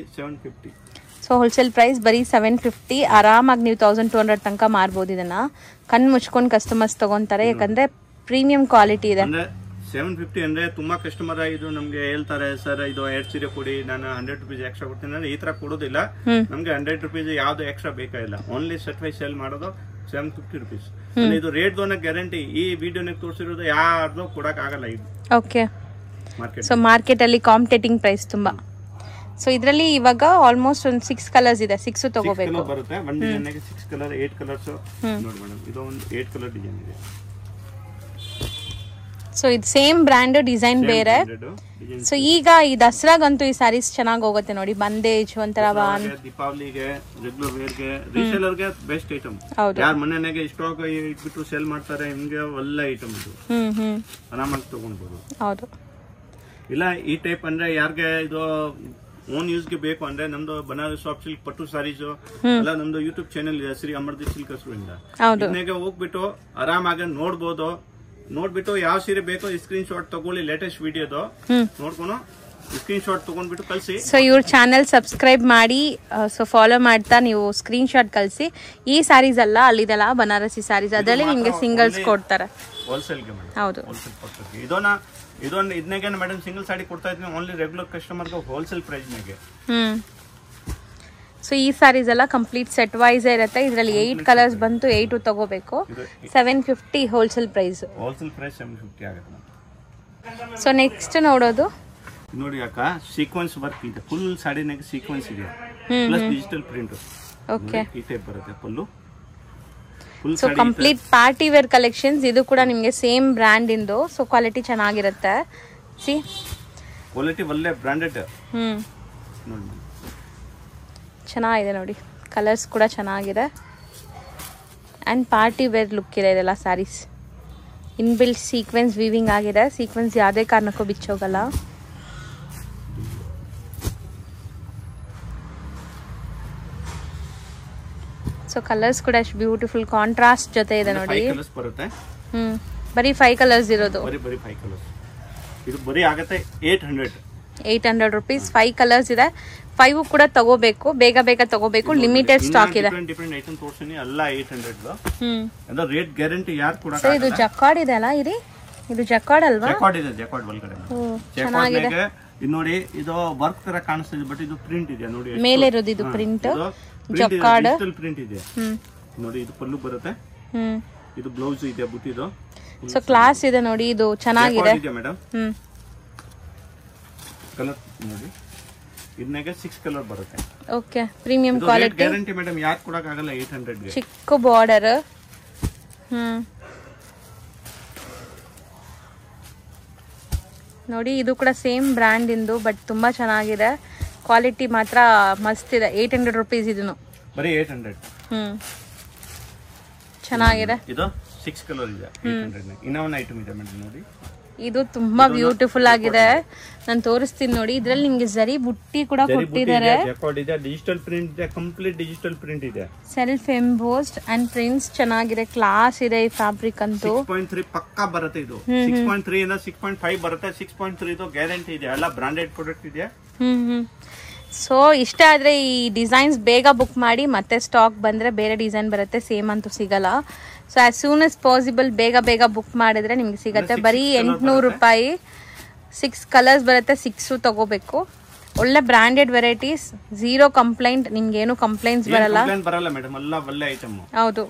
So wholesale price ಬರೀ 750. ಆರಾಮಾಗಿ ನೀವು 1200 ತನಕ ಮಾರ್ಬೋದು. ಇದನ್ನ ಕಣ್ಣು ಮುಚ್ಕೊಂಡು ಕಸ್ಟಮರ್ಸ್ ತಗೊಂತಾರೆ, ಯಾಕಂದ್ರೆ ಪ್ರೀಮಿಯಂ ಕ್ವಾಲಿಟಿ ಇದೆ. 750 ಅಂದ್ರೆ ತುಂಬಾ ಕಸ್ಟಮರ್ ಇದು ನಮ್ಗೆ ಹೇಳ್ತಾರೆ, ಸರ್ ಇದು 2 ಸೀರೆ ಕೊಡಿ, ನಾನು 100 ರೂಪೀಸ್ ಎಕ್ಸ್ಟ್ರಾ ಕೊಡ್ತೀನಿ ಅಂದ್ರೆ ಈ ತರ ಕೊಡೋದಿಲ್ಲ. ನಮ್ಗೆ 100 ರೂಪೀಸ್ ಯಾವ್ದು ಎಕ್ಸ್ಟ್ರಾ ಬೇಕಾಗಿಲ್ಲ. ಓನ್ಲಿ ಸೆಟ್ ವೈಸ್ ಸೇಲ್ ಮಾಡೋದು 750 ರೂಪೀಸ್. ಇದು ರೇಟ್ ದೋನ ಗ್ಯಾರಂಟಿ. ಈ ವಿಡಿಯೋನಾಗ ತೋರಿಸಿರೋದು ಯಾರ್ದು ಕೊಡಕ್ ಆಗಲ್ಲ ಇದು. ಓಕೆ, ಸೊ ಮಾರ್ಕೆಟ್ ಅಲ್ಲಿ ಕಾಂಪಿಟೇಟಿಂಗ್ ಪ್ರೈಸ್ ತುಂಬಾ. ಸೊ ಇದರಲ್ಲಿ ಇವಾಗ ಆಲ್ಮೋಸ್ಟ್ ಒಂದು 6 ಕಲರ್ಸ್ ಇದೆ. 6 ತಗೋಬೇಕು ಬರುತ್ತೆ. ಒಂದು ಡಿಸೈನ್ ಗೆ 6 ಕಲರ್, 8 ಕಲರ್ಸ್ ನೋಡಿ ಮೇಡಮ್. ಇದು ಒಂದು 8 ಕಲರ್ ಡಿಸೈನ್ ಇದೆ. ಸೊ ಇದು ಸೇಮ್ ಬ್ರ್ಯಾಂಡ್, ಡಿಸೈನ್ ಬೇರೆ. ಸೊ ಈಗ ಈ ದಸರಾಗಂತೂ ಈ ಸ್ಯಾರೀಸ್ ಚೆನ್ನಾಗಿ ಹೋಗುತ್ತೆ ನೋಡಿ. ಬಂದೇಜ್ ಒಂಥರ ದೀಪಾವಳಿಗೆ, ರೆಗ್ಯುಲರ್ ವೇರ್ ಗೆ, ರೀಸೇಲರ್ ಗೆ ಬೆಸ್ಟ್ ಐಟಮ್. ಯಾರ ಮನೆಯಾಗೆ ಸ್ಟಾಕ್ ಇಟ್ಬಿಟ್ಟು ಸೇಲ್ ಮಾಡ್ತಾರೆ, ನಿಮ್ಗೆ ಒಳ್ಳೆ ಐಟಮ್ ಇದು. ಆರಾಮಾಗಿ ತಗೊಂಡ್ಬೋದು. ಹೌದು, ಇಲ್ಲ ಈ ಟೈಪ್ ಅಂದ್ರೆ ಯಾರಿಗೆ ಇದು ಓನ್ ಯೂಸ್ ಗೆ ಬೇಕು ಅಂದ್ರೆ ನಮ್ದು ಬನಾರಸ್ ಸಾಫ್ಟ್ ಸಿಲ್ಕ್ ಪಟ್ಟು ಸಾರೀಸ್ ಎಲ್ಲ ನಮ್ದು ಯೂಟ್ಯೂಬ್ ಚಾನೆಲ್ ಇದೆ, ಶ್ರೀ ಅಮರ್ದೀಪ್ ಸಿಲ್ಕ್ ಹೆಸರಿಂದ. ಇದನ್ನೇ ಹೋಗ್ಬಿಟ್ಟು ಆರಾಮಾಗಿ ನೋಡ್ಬೋದು. ನೋಡ್ಬಿಟ್ಟು ಯಾವ ಸೀರೆ ಬೇಕೋ ಸ್ಕ್ರೀನ್ ಶಾಟ್ ತಗೊಳ್ಳಿ. ಲೇಟೆಸ್ಟ್ ವಿಡಿಯೋದು ನೋಡ್ಕೊಂಡು ಸ್ಕ್ರೀನ್ ಶಾಟ್ ತಗೊಂಡ್ಬಿಟ್ಟು ಕಳ್ಸಿ. ಸೊ ಇವ್ರ ಚಾನೆಲ್ ಸಬ್ಸ್ಕ್ರೈಬ್ ಮಾಡಿ, ಸೊ ಫಾಲೋ ಮಾಡ್ತಾ ನೀವು ಸ್ಕ್ರೀನ್ ಶಾಟ್ ಕಳ್ಸಿ. ಈ ಸ್ಯಾರೀಸ್ ಅಲ್ಲ, ಅಲ್ಲಿದೆಲ್ಲ ಬನಾರಸಿ ಸ್ಯಾರೀಸ್, ಅದರಲ್ಲಿ ನಿಮ್ಗೆ ಸಿಂಗಲ್ಸ್ ಕೊಡ್ತಾರೆ ಹೋಲ್ಸೇಲ್ಗೆ. ಹೌದು, ಇದೊಂದು ಇದನ್ನೇ ಮೇಡಮ್ ಸಿಂಗಲ್ ಸಾಡಿ ಕೊಡ್ತಾ ಇದ್ವಿ ಓನ್ಲಿ ರೆಗ್ಯುಲರ್ ಕಸ್ಟಮರ್ಗೆ ಹೋಲ್ಸೇಲ್ ಪ್ರೈಸ್ ನಾಗೆ. ಸೊ ಈ ಸ್ಯಾರೀಸ್ ಎಲ್ಲ ಕಂಪ್ಲೀಟ್ ಸೆಟ್ ವೈಸ್ ಇರುತ್ತೆ. ಇದರಲ್ಲಿ 8 ಕಲರ್ಸ್ ಬಂತು, 8 ತಗೋಬೇಕು. 750 ಹೋಲ್ಸೇಲ್ ಪ್ರೈಸ್. 750 ಆಗುತ್ತೆ. ಸೊ ನೆಕ್ಸ್ಟ್ ನೋಡೋದು ನೋಡಿ ಅಕ್ಕ, ಸೀಕ್ವೆನ್ಸ್ ವರ್ಕ್ ಇದೆ. ಫುಲ್ ಸಾಡಿನಾಗ ಸೀಕ್ವೆನ್ಸ್ ಇದೆ, ಪ್ಲಸ್ ಡಿಜಿಟಲ್ ಪ್ರಿಂಟ್. ಓಕೆ, ಈ ಟೈಪ್ ಬರುತ್ತೆ full. So complete party wear collections. ಇದು ಕೂಡ ನಿಮಗೆ ಸೇಮ್ ಬ್ರ್ಯಾಂಡ್ ಇಂದು. ಸೊ ಕ್ವಾಲಿಟಿ ಚೆನ್ನಾಗಿರುತ್ತೆ. ಸಿ ಕ್ವಾಲಿಟಿ ಒಳ್ಳೆ ಬ್ರಾಂಡೆಡ್. ನೋಡಿ ಚೆನ್ನಾಗಿದೆ ನೋಡಿ, ಕಲರ್ಸ್ ಕೂಡ ಚೆನ್ನಾಗಿದೆ. ಆ್ಯಂಡ್ ಪಾರ್ಟಿ ವೇರ್ ಲುಕ್ ಇದೆ ಇದೆಲ್ಲ ಸ್ಯಾರೀಸ್. ಇನ್ಬಿಲ್ಟ್ ಸೀಕ್ವೆನ್ಸ್ ವೀವಿಂಗ್ ಆಗಿದೆ. ಸೀಕ್ವೆನ್ಸ್ ಯಾವುದೇ ಕಾರಣಕ್ಕೂ ಬಿಚ್ಚೋಗಲ್ಲ. ಸೊ ಕಲರ್ಸ್ ಕೂಡ ಎಷ್ಟು ಬ್ಯೂಟಿಫುಲ್ ಕಾಂಟ್ರಾಸ್ಟ್ ಜೊತೆ ಇದೆ ನೋಡಿ. ಬರೀ 5 ಕಲರ್ಸ್ ಇರೋದು. ಬರೀ 5 ಕಲರ್ಸ್. ಇದು ಬರೀ ಆಗುತ್ತೆ 800 ರೂಪೀಸ್. 5 ಕಲರ್ಸ್ ಇದೆ. 5 ಕೂಡ ತಗೋಬೇಕು, ಬೇಗ ತಗೋಬೇಕು. ಲಿಮಿಟೆಡ್ ಸ್ಟಾಕ್ ಇದೆ. ಡಿಫರೆಂಟ್ ಐಟಮ್ ತೋರಿಸ್ತೀನಿ, ಎಲ್ಲ 800. ಅಂದ್ರೆ ರೇಟ್ ಗ್ಯಾರಂಟಿ ಯಾರು ಕೂಡ. ಸರ್ ಇದು ಜಕಾರ್ಡ್ ಇದೆ ಅಲ್ಲ, ಇದು ಜಕಾರ್ಡ್ ಅಲ್ವಾ? ಜಕಾರ್ಡ್ ಇದೆ, ಜಕಾರ್ಡ್ ಒಳಗಡೆ. ಚೆನ್ನಾಗಿದೆ. ಇದು ನೋಡಿ, ಇದು ವರ್ಕ್ ತರ ಕಾಣಿಸ್ತಿದೆ, ಬಟ್ ಇದು ಪ್ರಿಂಟ್ ಇದೆ ನೋಡಿ. ಮೇಲೆ ಇರೋದು ಇದು ಪ್ರಿಂಟ್ ಜಕಾರ್ಡ್ ಪ್ರಿಂಟ್ ಇದೆ ನೋಡಿ. ಇದು ಪಲ್ಲು ಬರುತ್ತೆ, ಇದು ಬ್ಲೌಸ್ ಇದೆ ಬುಟ್ಟಿದು. ಸೊ ಕ್ಲಾಸ್ ಇದೆ ನೋಡಿ, ಇದು ಚೆನ್ನಾಗಿದೆ ಮೇಡಮ್. ಕಲರ್ ನೋಡಿ, ಇದನ್ನಾಗ 6 ಕಲರ್ ಬರುತ್ತೆ. Okay, premium quality guarantee madam. ಯಾಕೆ ಕೊಡಕ್ ಆಗಲ್ಲ 800 ಗೆ. ಚಿಕ್ಕ ಬಾರ್ಡರ್. ನೋಡಿ, ಇದು ಕೂಡ ಸೇಮ್ ಬ್ರ್ಯಾಂಡ್ ಇಂದು, ಬಟ್ ತುಂಬಾ ಚೆನ್ನಾಗಿದೆ. ಕ್ವಾಲಿಟಿ ಮಾತ್ರ ಮಸ್ತ್ ಇದೆ. 800 ರೂಪೀಸ್ ಇದನ್ನು. ಬರೀ 800. ಚೆನ್ನಾಗಿದೆ. ಇದು 6 ಕಲರ್ ಇದೆ 800 ಗೆ. ಇನ್ನೊಂದು ಐಟಮ್ ಇದೆ ಮೇಡಮ್ ನೋಡಿ. ಇದು ತುಂಬಾ ಬ್ಯೂಟಿಫುಲ್ ಆಗಿದೆ. ನಾನು ತೋರಿಸ್ತೀನಿ ನೋಡಿ. ಇದ್ರಲ್ಲಿ ನಿಮ್ಗೆ ಜರಿ ಬುಟ್ಟಿ ಕೂಡ ಕೊಟ್ಟಿದ್ದಾರೆ. ಡಿಜಿಟಲ್ ಪ್ರಿಂಟ್ ಇದೆ, ಕಂಪ್ಲೀಟ್ ಡಿಜಿಟಲ್ ಪ್ರಿಂಟ್ ಇದೆ. ಸೆಲ್ಫ್ ಎಂಬೋಸ್ಡ್ ಅಂಡ್ ಪ್ರಿಂಟ್ಸ್ ಚೆನ್ನಾಗಿದೆ. ಕ್ಲಾಸ್ ಇದೆ ಈ ಫ್ಯಾಬ್ರಿಕ್ ಅಂತೂ. 6.3 ಪಕ್ಕಾ ಬರುತ್ತೆ ಇದು. 6.3 ಇಂದ 6.5 ಬರುತ್ತೆ. 6.3 ಇದು ಗ್ಯಾರಂಟಿ ಇದೆ. ಎಲ್ಲ ಬ್ರಾಂಡೆಡ್ ಪ್ರಾಡಕ್ಟ್ ಇದೆ. ಸೊ ಇಷ್ಟ ಆದರೆ ಈ ಡಿಸೈನ್ಸ್ ಬೇಗ ಬುಕ್ ಮಾಡಿ, ಮತ್ತೆ ಸ್ಟಾಕ್ ಬಂದರೆ ಬೇರೆ ಡಿಸೈನ್ ಬರುತ್ತೆ, ಸೇಮ್ ಅಂತೂ ಸಿಗಲ್ಲ. So as soon as possible ಬೇಗ ಬುಕ್ ಮಾಡಿದ್ರೆ ನಿಮ್ಗೆ ಸಿಗುತ್ತೆ. ಬರೀ 800 ರೂಪಾಯಿ. 6 ಕಲರ್ಸ್ ಬರುತ್ತೆ, 6 ತಗೋಬೇಕು. ಒಳ್ಳೆ ಬ್ರಾಂಡೆಡ್ ವೆರೈಟೀಸ್, 0 ಕಂಪ್ಲೇಂಟ್, ನಿಮ್ಗೆ ಏನು ಕಂಪ್ಲೇಂಟ್ಸ್ ಬರಲ್ಲ. ಹೌದು.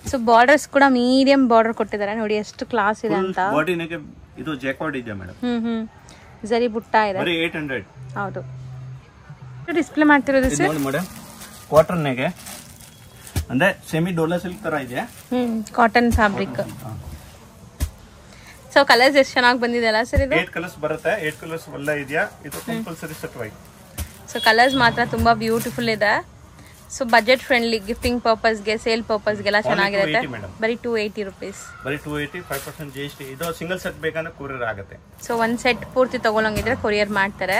ಸೊ ಬಾರ್ಡರ್ಸ್ ಕೂಡ ಮೀಡಿಯಂ ಬಾರ್ಡರ್ ಕೊಟ್ಟಿದ್ದಾರೆ ನೋಡಿ, ಎಷ್ಟು ಕ್ಲಾಸ್ ಇದೆ ಅಂತ. ಇದು ಜಾಕಾರ್ಡ್ ಇದೆ ಮೇಡಮ್. ಜರಿ ಬುಟ್ಟ ಇದೆ. ಬರೀ 800. ಹೌದು. ಡಿಸ್ಪ್ಲೇ ಮಾಡ್ತಿರೋದು ಸರ್ ನೋಡಿ ಮೇಡಮ್, ಕಾಟನ್ ಗೆ ಅಂದ್ರೆ ಸೆಮಿ ಡೋಲಾ ಸಿಲ್ಕ್ ತರ ಇದೆ. Cotton fabric. ಸೊ ಕಲರ್ಸ್ ಎಷ್ಟು ಚೆನ್ನಾಗಿ ಬಂದಿದೆ ಅಲ್ಲ ಸರ್ ಇದು? 8 ಕಲರ್ಸ್ ಬರುತ್ತೆ. 8 ಕಲರ್ಸ್ ಒಳ್ಳೆ ಇದೆಯಾ. ಇದು compulsory set wise. So colours ಮಾತ್ರ ತುಂಬಾ ಬ್ಯೂಟಿಫುಲ್ ಇದೆ. ಸೊ ಬಜೆಟ್ ಫ್ರೆಂಡ್ಲಿ, ಗಿಫ್ಟಿಂಗ್ ಪರ್ಪಸ್ಗೆ, ಸೇಲ್ ಪರ್ಪಸ್ಗೆಲ್ಲ ಚೆನ್ನಾಗಿರುತ್ತೆ. ಬರೀ 280 ರೂಪೀಸ್. ಬರೀ 280, 5% GST. ಇದು ಸಿಂಗಲ್ ಸೆಟ್ ಬೇಕಂದ್ರೆ ಕೊರಿಯರ್ ಆಗುತ್ತೆ. ಸೊ ಒಂದ್ ಸೆಟ್ ಪೂರ್ತಿ ತಗೊಳಂಗಿದ್ರೆ ಕೊರಿಯರ್ ಮಾಡ್ತಾರೆ.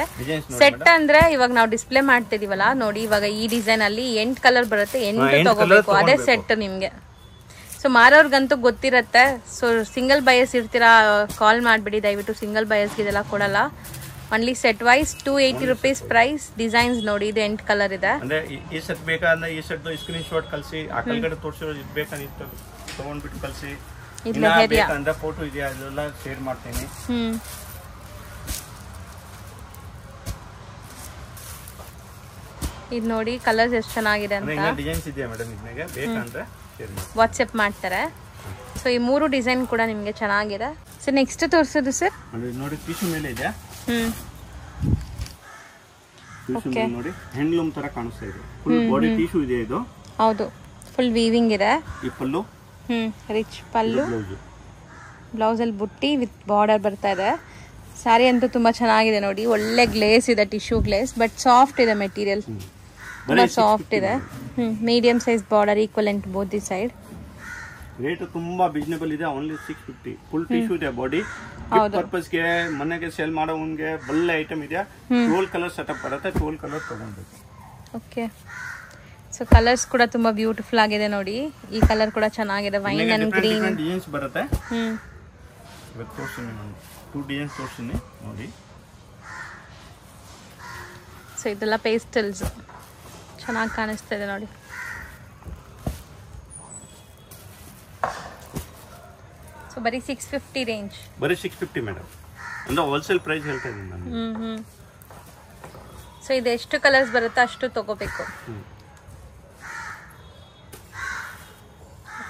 ಸೆಟ್ ಅಂದ್ರೆ ಇವಾಗ ನಾವು ಡಿಸ್ಪ್ಲೇ ಮಾಡ್ತಿದೀವಲ್ಲ ನೋಡಿ, ಇವಾಗ ಈ ಡಿಸೈನ್ ಅಲ್ಲಿ 8 ಕಲರ್ ಬರುತ್ತೆ, 8 ತಗೋಬೇಕು, ಅದೇ ಸೆಟ್ ನಿಮ್ಗೆ. ಸೊ ಮಾರೋರ್ಗಂತೂ ಗೊತ್ತಿರತ್ತೆ. ಸೊ ಸಿಂಗಲ್ ಬಯರ್ಸ್ ಇರ್ತೀರಾ, ಕಾಲ್ ಮಾಡ್ಬಿಡಿ ದಯವಿಟ್ಟು. ಸಿಂಗಲ್ ಬಯರ್ಸ್ಗೆ ಇದೆಲ್ಲ ಕೊಡಲ್ಲ. Only set wise 280 rupees price. Designs ನೋಡಿ, ಇದು 8 ಕಲರ್ ಇದೆ. ಅಂದ್ರೆ ಈ ಸೆಟ್ ಬೇಕಂದ್ರೆ ಈ ಸೆಟ್ ಸ್ಕ್ರೀನ್ ಶಾಟ್ ಕಳಿಸಿ, ಆ ಕೆಳಗಡೆ ತೋರಿಸಿರೋದು ಇದು ಬೇಕಂತ ತಗೊಂಡ್ಬಿಟ್ಟು ಕಳಿಸಿ. ಅಂದ್ರೆ ಫೋಟೋ ಇದೆಯಾ ಅದೆಲ್ಲ ಶೇರ್ ಮಾಡ್ತೀನಿ. ಇದು ನೋಡಿ ಕಲರ್ಸ್ ಎಷ್ಟು ಚೆನ್ನಾಗಿದೆ ಅಂತ. ಡಿಸೈನ್ಸ್ ಇದೆಯಾ ಮೇಡಮ್, ಇದಕ್ಕೆ ಬೇಕಂದ್ರೆ ಶೇರ್ ಮಾಡಿ, ವಾಟ್ಸ್ಆಪ್ ಮಾಡ್ತಾರೆ. ಸೊ ಈ 3 ಡಿಸೈನ್ ಕೂಡ ನಿಮ್ಗೆ ಚೆನ್ನಾಗಿದೆ. ಸೊ ನೆಕ್ಸ್ಟ್ ತೋರಿಸೋದು ಸರ್ ನೋಡಿ, ಟಿಶ್ಯೂ ಮೇಲೆ ಇದೆ. ನೋಡಿ ಹ್ಯಾಂಡ್ಲೂಮ್ ತರ ಕಾಣಿಸ್ತಾ ಇದೆ. ಫುಲ್ ಬಾಡಿ ಟಿಶ್ಯೂ ಇದೆ ಇದು. ಹೌದು, ಫುಲ್ ವೀವಿಂಗ್ ಇದೆ. ಈ ಪಲ್ಲು ರಿಚ್ ಪಲ್ಲು, ಬ್ಲೌಸ್ ಅಲ್ಲಿ ಬುಟ್ಟಿ ವಿತ್ ಬಾರ್ಡರ್ ಬರ್ತಾ ಇದೆ. ಸ್ಯಾರಿ ಅಂತೂ ತುಂಬಾ ಚೆನ್ನಾಗಿದೆ ನೋಡಿ, ಒಳ್ಳೆ ಗ್ಲೇಸ್ ಇದೆ, ಟಿಶ್ಯೂ ಗ್ಲೇಸ್, ಬಟ್ ಸಾಫ್ಟ್ ಇದೆ ಮೆಟೀರಿಯಲ್, ತುಂಬಾ ಸಾಫ್ಟ್ ಇದೆ. Medium size border, equivalent both the side. Rate ತುಂಬಾ ರೀಸನಬಲ್ ಇದೆ, ಓನ್ಲಿ 650. ಫುಲ್ ಟಿಶ್ಯೂ ಇದೆ ಬಾಡಿ. ಪರ್ಪಸ್ ಗೆ, ಮನೆಗೆ ಸೇಲ್ ಮಾಡೋನ್ಗೆ ಒಳ್ಳೆ ಐಟಮ್ ಇದೆ. 12 ಕಲರ್ ಸೆಟಪ್ ಬರುತ್ತೆ, 12 ಕಲರ್ ತಗೊಳ್ಬೇಕು. ಓಕೆ. ಸೊ ಕಲರ್ಸ್ ಕೂಡ ತುಂಬಾ ಬ್ಯೂಟಿಫುಲ್ ಆಗಿದೆ ನೋಡಿ. ಈ ಕಲರ್ ಕೂಡ ಚೆನ್ನಾಗಿದೆ, ವೈನ್ ಅಂಡ್ ಗ್ರೀನ್ ಡಿಸೈನ್ಸ್ ಬರುತ್ತೆ. ಇವತ್ತು ತೋರಿಸ್ತೀನಿ ನಾನು 2 ಡಿಸೈನ್ಸ್ ತೋರಿಸ್ತೀನಿ ನೋಡಿ. ಸೊ ಇದೆಲ್ಲ ಪೇಸ್ಟಲ್ಸ್ ಚೆನ್ನಾಗಿ ಕಾಣಿಸ್ತಾ ಇದೆ ನೋಡಿ. ಸೊ ಬರೀ 650 ರೇಂಜ್. ಬರೀ 650 ಮೇಡಮ್, ಅಂದ್ರೆ ಹೋಲ್ಸೇಲ್ ಪ್ರೈಸ್ ಹೇಳ್ತಾ ಇದ್ದೀನಿ ನಾನು. ಸೊ ಇದು ಎಷ್ಟು ಕಲರ್ಸ್ ಬರುತ್ತೆ ಅಷ್ಟು ತಗೋಬೇಕು.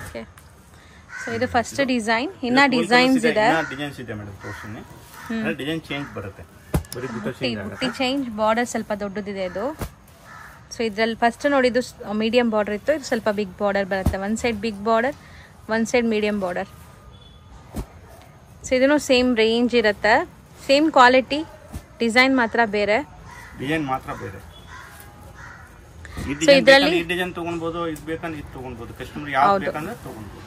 ಓಕೆ. ಸೊ ಇದು ಫಸ್ಟ್ ಡಿಸೈನ್. ಇನ್ನ ಡಿಸೈನ್ಸ್ ಇದೆ. ಡಿಸೈನ್ಸ್ ಇದೆ ಮೇಡಮ್, ತೋರಿಸ್ತೀನಿ. ಡಿಸೈನ್ ಚೇಂಜ್ ಬರುತ್ತೆ, ಬರೀ ಬುಟ್ಟಿ ಚೇಂಜ್, ಬಾರ್ಡರ್ ಸ್ವಲ್ಪ ದೊಡ್ಡದಿದೆ ಇದು. ಸೊ ಇದ್ರಲ್ಲಿ ಫಸ್ಟ್ ನೋಡಿದ್ದು ಮೀಡಿಯಂ ಬಾರ್ಡರ್ ಇತ್ತು, ಇದು ಸ್ವಲ್ಪ ಬಿಗ್ ಬಾರ್ಡರ್ ಬರುತ್ತೆ. One side big border, one side medium border. So ಇದನ್ನು ಸೇಮ್ ರೇಂಜ್ ಇರುತ್ತೆ, ಸೇಮ್ ಕ್ವಾಲಿಟಿ, ಡಿಸೈನ್ ಮಾತ್ರ ಬೇರೆ. ಸೊ ಇದರಲ್ಲಿ ಡಿಸೈನ್ ತಗೊಳ್ಬಹುದು, ಇದು ಬೇಕಂದ್ರೆ ಇದು ತಗೊಳ್ಬಹುದು, ಕಸ್ಟಮರ್ ಯಾವ್ದು ಬೇಕಂದ್ರೆ ತಗೊಳ್ಬಹುದು.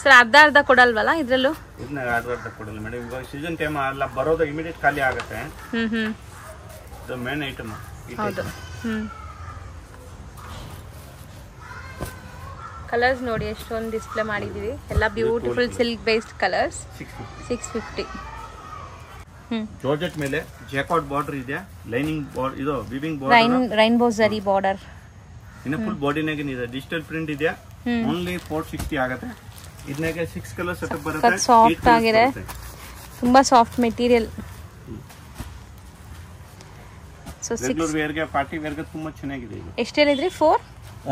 ಸರ್ ಅರ್ಧ ಕೊಡಲ್ವಲ್ಲ ಇದ್ರಲ್ಲೂ? ಇದನ್ನ ಅರ್ಧ ಕೊಡಲ್ಲ ಮೇಡಮ್, ಇವಾಗ ಸೀಸನ್ ಟೈಮ್ ಅಲ್ಲ ಬರೋದು, ಇಮಿಡಿಯೇಟ್ ಖಾಲಿ ಆಗುತ್ತೆ. ಇದು ಮೇನ್ ಐಟಮ್. ಹೌದು. ಕಲರ್ಸ್ ನೋಡಿ ಎಷ್ಟೊಂದು ಡಿಸ್ಪ್ಲೇ ಮಾಡಿದೀವಿ, ಎಲ್ಲ beautiful silk based colours. 650. Georgette ಮೇಲೆ ಜಾಕಾರ್ಡ್ ಬಾರ್ಡರ್ ಇದೆ, ಲೈನಿಂಗ್ ಬಾರ್ಡರ್, ಇದು weaving border, rainbow zari border. ಇನ್ನು ಫುಲ್ ಬಾಡಿನಾಗೆ ಇದೆ, ಡಿಜಿಟಲ್ ಪ್ರಿಂಟ್ ಇದೆ. ಓನ್ಲಿ 460 ಆಗುತ್ತೆ. ಇದನ್ನಾಗೆ 6 ಕಲರ್ ಸೆಟಪ್ ಬರುತ್ತೆ. ಸಾಫ್ಟ್ ಆಗಿದೆ, ತುಂಬಾ soft material. So regular wear ಗೆ, ಪಾರ್ಟಿ ವೇರ್ ಗೆ ತುಂಬಾ ಚೆನ್ನಾಗಿದೆ ಇದು. ಎಷ್ಟು ಹೇಳಿದ್ರಿ? 4?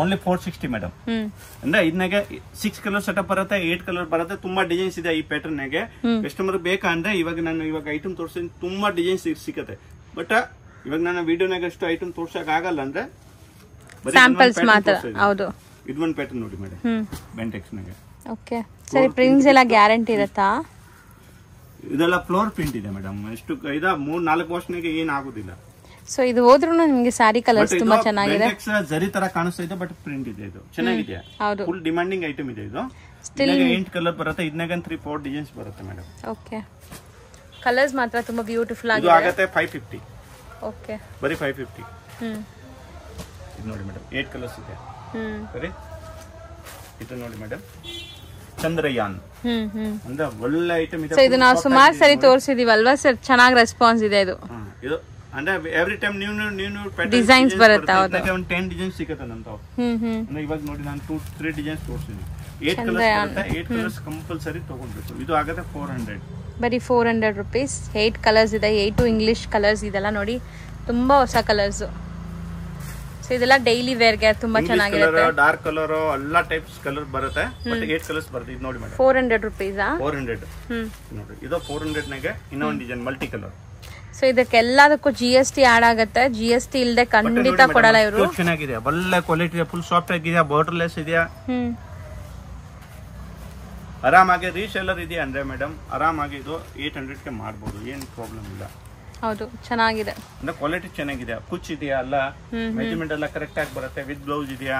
Only 460 madam. ಅಂದ್ರೆ ಇದನ್ನಾಗೆ 6 ಕಲರ್ ಸೆಟಪ್ ಬರುತ್ತೆ, 8 ಕಲರ್ ಬರುತ್ತೆ. ತುಂಬಾ ಡಿಸೈನ್ಸ್ ಇದೆ ಈ ಪ್ಯಾಟರ್ನ್ ನಾಗೆ. ಕಸ್ಟಮರ್ ಬೇಕಂದ್ರೆ ಇವಾಗ ಐಟಮ್ ತೋರಿಸ್ತೀನಿ, ತುಂಬಾ ಡಿಸೈನ್ಸ್ ಸಿಕ್ಕತ್ತೆ. ಬಟ್ ಇವಾಗ ನಾನು ವಿಡಿಯೋನಾಗ ಅಷ್ಟು ಐಟಮ್ ತೋರ್ಸಕ್ ಆಗಲ್ಲ, ಅಂದ್ರೆ ಸ್ಯಾಂಪಲ್ಸ್ ಮಾತ್ರ. ಹೌದು, ಇದೊಂದು ಪ್ಯಾಟರ್ನ್ ನೋಡಿ ಮೇಡಮ್, ಬೆಂಟೆಕ್ಸ್ ನಾಗೆ. ಓಕೆ. ಸರಿ, ಪ್ರಿಂಟ್ಸ್ ಎಲ್ಲ ಗ್ಯಾರಂಟಿ ಇರುತ್ತಾ? ಇದೆಲ್ಲ ಫ್ಲೋರ್ ಪ್ರಿಂಟ್ ಇದೆ ಮೇಡಮ್, ಎಷ್ಟು 3-4 ವಾಶ್ನಾಗೆ ಏನ್ ಆಗುದಿಲ್ಲ. ಸೊ ಇದು ಹೋದ್ರೂ ನಿಮ್ಗೆ ಸ್ಯಾರಿ ಕಲರ್ಸ್ ತುಂಬಾ ಚೆನ್ನಾಗಿದೆ. ಜರಿ ತರ ಕಾಣಿಸ್ತಾ ಇದೆ, ಬಟ್ ಪ್ರಿಂಟ್ ಇದೆ, ಇದು ಚೆನ್ನಾಗಿದೆ. ಹೌದು, ಫುಲ್ ಡಿಮಾಂಡಿಂಗ್ ಐಟಮ್ ಇದೆ ಇದು. ಸ್ಟಿಲ್ 8 ಕಲರ್ ಬರುತ್ತೆ, ಇದನ್ನಾಗ 3-4 ಡಿಸೈನ್ಸ್ ಬರುತ್ತೆ ಮೇಡಮ್. ಓಕೆ. ಕಲರ್ಸ್ ಮಾತ್ರ ತುಂಬಾ ಬ್ಯೂಟಿಫುಲ್ ಆಗಿದೆ. ಇದು ಆಗುತ್ತೆ 550. ಓಕೆ, ಬರೀ 550. ಇದು ನೋಡಿ ಮೇಡಮ್, 8 ಕಲರ್ಸ್ ಇದೆ. ಸರಿ, ಇದು ನೋಡಿ ಮೇಡಮ್, ಚಂದ್ರಯಾನ್ ಅಂದ್ರೆ ಒಳ್ಳೆ ಐಟಮ್ ಇದೆ. ಇದು ನಾವು ಸುಮಾರು ಸರಿ ತೋರಿಸಿದೀವಿ ಅಲ್ವಾ ಸರ್, ಚೆನ್ನಾಗಿ ರೆಸ್ಪಾನ್ಸ್ ಇದೆ. ಇದು ಅಂದ್ರೆ ಎವ್ರಿ ಟೈಮ್ ನ್ಯೂ ಡಿಸೈನ್ಸ್ ಬರುತ್ತೆ. ಹೌದು, ಒಂದು 10 ಡಿಸೈನ್ಸ್ ಸಿಗುತ್ತೆ ನಂತಾವ್. ಅಂದ್ರೆ ಇವಾಗ ನೋಡಿ ನಾನು 2-3 ಡಿಸೈನ್ಸ್ ತೋರಿಸ್ತೀನಿ. 8 ಕಲರ್ಸ್ ಬರುತ್ತೆ. 8 ಕಲರ್ಸ್ ಕಂಪಲ್ಸರಿ ತಗೊಂಡ್ಬೇಕು. ಇದು ಆಗುತ್ತೆ 400. ಬರೀ 400 ರುಪೀಸ್. 8 ಕಲರ್ಸ್ ಇದೆ. 8 ಇಂಗ್ಲಿಷ್ ಕಲರ್ಸ್ ಇದೆಲ್ಲ ನೋಡಿ, ತುಂಬಾ ಹೊಸ ಕಲರ್ಸ್. ಸೊ ಇದೆಲ್ಲ ಡೈಲಿ ವೇರ್ಗೆ ತುಂಬಾ ಚೆನ್ನಾಗಿರುತ್ತೆ. ಡಾರ್ಕ್ ಕಲರ್ ಎಲ್ಲ ಟೈಪ್ಸ್ ಕಲರ್ ಬರುತ್ತೆ. ಬಟ್ 8 ಕಲರ್ಸ್ ಬರುತ್ತೆ. ಇದು ನೋಡಿ ಮೇಡಮ್, 400 ರುಪೀಸಾ? 400. ನೋಡಿ ಇದು 400 ನಾಗೆ ಇನ್ನೊಂದು ಡಿಸೈನ್ ಮಲ್ಟಿ ಕಲರ್. ಸೊ ಇದಕ್ಕೆಲ್ಲದಕ್ಕೂ GST ಆಡ್ ಆಗುತ್ತೆ. GST ಇಲ್ಲದೆ ಖಂಡಿತ ಕೊಡಲ್ಲ ಇವರು. ಚೆನ್ನಾಗಿದೆ, ಒಳ್ಳೆ ಕ್ವಾಲಿಟಿ ಇದೆ, ಫುಲ್ ಸಾಫ್ಟ್ ಆಗಿದೆ, ಬಾರ್ಡರ್ಲೆಸ್ ಇದೆಯಾ. ಆರಾಮಾಗಿ ರೀಸೆಲ್ಲರ್ ಇದೆ ಅಂದ್ರೆ ಮೇಡಮ್, ಆರಾಮಾಗಿ ಇದು 800 ಗೆ ಮಾಡಬಹುದು, ಏನು ಪ್ರಾಬ್ಲಮ್ ಇಲ್ಲ. ಹೌದು, ಚೆನ್ನಾಗಿದೆ. ಅಂದ್ರೆ ಕ್ವಾಲಿಟಿ ಚೆನ್ನಾಗಿದೆ. ಕುಚ್ ಇದೆಯಾ ಅಲ್ಲ, ಮೆಜರ್ಮೆಂಟ್ ಎಲ್ಲ ಕರೆಕ್ಟ್ ಆಗಿ ಬರುತ್ತೆ. ವಿತ್ ಬ್ಲೌಸ್ ಇದೆಯಾ.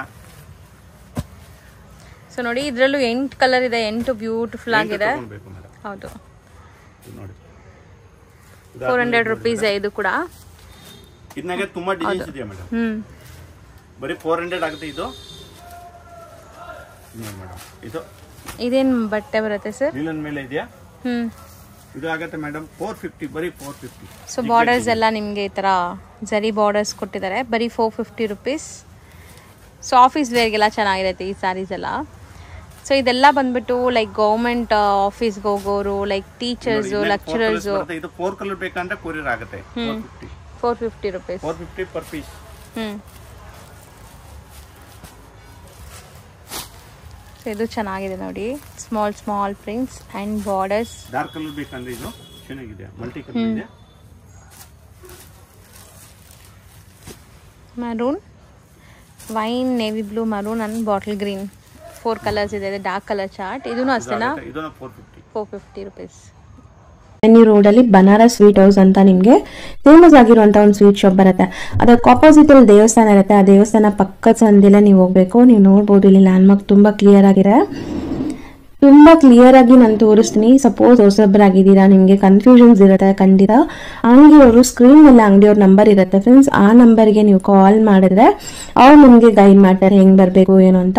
ಸೊ ನೋಡಿ ಇದ್ರಲ್ಲೂ 8 ಕಲರ್ ಇದೆ. 8 ಬ್ಯೂಟಿಫುಲ್ ಆಗಿದೆ. ಹೌದು, ನೋಡಿ 400 ರುಪೀಸ್ ಇದು ಕೂಡ. ಇದನ್ನಾಗೆ ತುಂಬಾ ಡಿಸೈನ್ಸ್ ಇದೆಯಾ ಮೇಡಮ್. ಬರೀ 400 ಆಗುತ್ತೆ ಇದು. ಮೇಡಮ್ ಇದು ಇದೇನ್ ಬಟ್ಟೆ ಬರುತ್ತೆ ಸರ್? ಲೀಲನ್ ಮೇಲೆ ಇದೆಯಾ. ಇದು ಆಗುತ್ತೆ ಮೇಡಮ್ 450. ಬರೀ 450. ಸೊ ಬಾರ್ಡರ್ಸ್ ಎಲ್ಲ ನಿಮಗೆ ಈ ತರ ಜರಿ ಬಾರ್ಡರ್ಸ್ ಕೊಟ್ಟಿದ್ದಾರೆ. ಬರೀ 450 ರುಪೀಸ್. ಸೊ ಆಫೀಸ್ ವೇರ್ಗೆಲ್ಲ ಚೆನ್ನಾಗಿರುತ್ತೆ ಈ ಸ್ಯಾರೀಸ್ ಎಲ್ಲ. ಸೊ ಇದೆಲ್ಲ ಬಂದ್ಬಿಟ್ಟು ಲೈಕ್ ಗೌರ್ಮೆಂಟ್ ಆಫೀಸ್ಗೆ ಹೋಗೋರು, ಲೈಕ್ ಟೀಚರ್ಸ್, ಲೆಕ್ಚರರ್ಸ್. ಇದು 4 ಕಲರ್ ಬೇಕಂದ್ರೆ ಕೊರಿಯರ್ ಆಗುತ್ತೆ. 450 ರುಪೀಸ್. 450 per piece. ಇದು ಚೆನ್ನಾಗಿದೆ ನೋಡಿ, small small prints and borders. Dark colour ಬೇಕಂದ್ರೆ ಇದು ಚೆನ್ನಾಗಿದೆ, ಮಲ್ಟಿ ಕಲರ್ ಇದೆ. Maroon, wine, navy blue, maroon and bottle green. 4 colours ಇದೆ. Dark colour chart. ಇದೂ ಅಷ್ಟೇನಾ? 450 ರುಪೀಸ್. ರೋಡಲ್ಲಿ ಬನಾರಸ್ ಸ್ವೀಟ್ ಹೌಸ್ ಅಂತ ನಿಮಗೆ ಫೇಮಸ್ ಆಗಿರುವಂತ ಒಂದು ಸ್ವೀಟ್ ಶಾಪ್ ಬರುತ್ತೆ. ಅದಕ್ಕೆ ಆಪೋಸಿಟ್ ಅಲ್ಲಿ ದೇವಸ್ಥಾನ ಇರುತ್ತೆ. ಆ ದೇವಸ್ಥಾನ ಪಕ್ಕದ ಸಂದಿಲ್ಲ ನೀವು ಹೋಗ್ಬೇಕು. ನೀವು ನೋಡ್ಬೋದು ಇಲ್ಲಿ ಲ್ಯಾಂಡ್ ಮಾರ್ಕ್ ತುಂಬಾ ಕ್ಲಿಯರ್ ಆಗಿದೆ. ತುಂಬಾ ಕ್ಲಿಯರ್ ಆಗಿ ನಾನು ತೋರಿಸ್ತೀನಿ. ಸಪೋಸ್ ಹೊಸಬ್ರಾಗಿದ್ದೀರಾ, ನಿಮಗೆ ಕನ್ಫ್ಯೂಷನ್ಸ್ ಇರುತ್ತೆ ಖಂಡಿತ. ಅಂಗಡಿಯವರು ಸ್ಕ್ರೀನ್ ಮೇಲೆ ಅಂಗಡಿಯವ್ರ ನಂಬರ್ ಇರುತ್ತೆ ಫ್ರೆಂಡ್ಸ್. ಆ ನಂಬರ್ಗೆ ನೀವು ಕಾಲ್ ಮಾಡಿದ್ರೆ ಅವ್ರು ನಿಮಗೆ ಗೈಡ್ ಮಾಡ್ತಾರೆ ಹೆಂಗ್ ಬರಬೇಕು ಏನು ಅಂತ.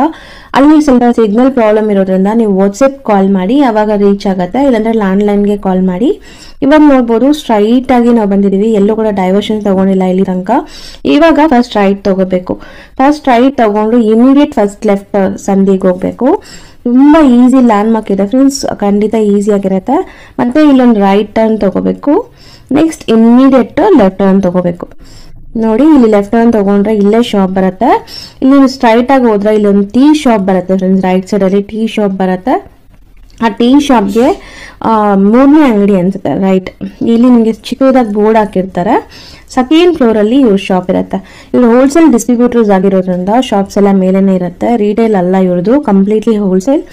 ಅಲ್ಲಿ ಸ್ವಲ್ಪ ಸಿಗ್ನಲ್ ಪ್ರಾಬ್ಲಮ್ ಇರೋದ್ರಿಂದ ನೀವು ವಾಟ್ಸಪ್ ಕಾಲ್ ಮಾಡಿ, ಅವಾಗ ರೀಚ್ ಆಗುತ್ತೆ. ಇಲ್ಲಾಂದ್ರೆ ಲ್ಯಾಂಡ್ಲೈನ್ಗೆ ಕಾಲ್ ಮಾಡಿ. ಇವಾಗ ನೋಡ್ಬೋದು ಸ್ಟ್ರೈಟ್ ಆಗಿ ನಾವು ಬಂದಿದೀವಿ, ಎಲ್ಲೂ ಕೂಡ ಡೈವರ್ಷನ್ ತಗೊಂಡಿಲ್ಲ ಇಲ್ಲಿ ತನಕ. ಇವಾಗ ಫಸ್ಟ್ ರೈಟ್ ತಗೋಬೇಕು. ಫಸ್ಟ್ ರೈಟ್ ತಗೊಂಡು ಇಮಿಡಿಯೇಟ್ ಫಸ್ಟ್ ಲೆಫ್ಟ್ ಸಂದಿಗೆ ಹೋಗ್ಬೇಕು. ತುಂಬಾ ಈಸಿ ಲ್ಯಾಂಡ್ ಮಾರ್ಕ್ ಇದೆ ಫ್ರೆಂಡ್ಸ್, ಖಂಡಿತ ಈಸಿ ಆಗಿರುತ್ತೆ. ಮತ್ತೆ ಇಲ್ಲೊಂದು ರೈಟ್ ಟರ್ನ್ ತಗೋಬೇಕು. ನೆಕ್ಸ್ಟ್ ಇಮಿಡಿಯೇಟ್ ಲೆಫ್ಟ್ ಟರ್ನ್ ತಗೋಬೇಕು. ನೋಡಿ ಇಲ್ಲಿ ಲೆಫ್ಟ್ ಟರ್ನ್ ತಗೊಂಡ್ರೆ ಇಲ್ಲೇ ಶಾಪ್ ಬರುತ್ತೆ. ಇಲ್ಲಿ ಸ್ಟ್ರೈಟ್ ಆಗಿ ಹೋದ್ರೆ ಇಲ್ಲೊಂದು ಟೀ ಶಾಪ್ ಬರುತ್ತೆ ಫ್ರೆಂಡ್ಸ್. ರೈಟ್ ಸೈಡ್ ಅಲ್ಲಿ ಟೀ ಶಾಪ್ ಬರುತ್ತೆ. ಆ ಟೀ ಶಾಪ್ಗೆ 3ನೇ ಅಂಗಡಿ ಅನ್ಸುತ್ತೆ. ರೈಟ್ ಇಲ್ಲಿ ನಿಮಗೆ ಚಿಕ್ಕದಾಗಿ ಬೋರ್ಡ್ ಹಾಕಿರ್ತಾರೆ. ಸೆಕೆಂಡ್ ಫ್ಲೋರ್ ಅಲ್ಲಿ ಇವ್ರ ಶಾಪ್ ಇರುತ್ತೆ. ಇವ್ರು ಹೋಲ್ಸೇಲ್ ಡಿಸ್ಟ್ರಿಬ್ಯೂಟರ್ಸ್ ಆಗಿರೋದ್ರಿಂದ ಶಾಪ್ಸ್ ಎಲ್ಲ ಮೇಲೇನೆ ಇರುತ್ತೆ. ರಿಟೇಲ್ ಅಲ್ಲ ಇವ್ರದ್ದು, ಕಂಪ್ಲೀಟ್ಲಿ ಹೋಲ್ಸೇಲ್.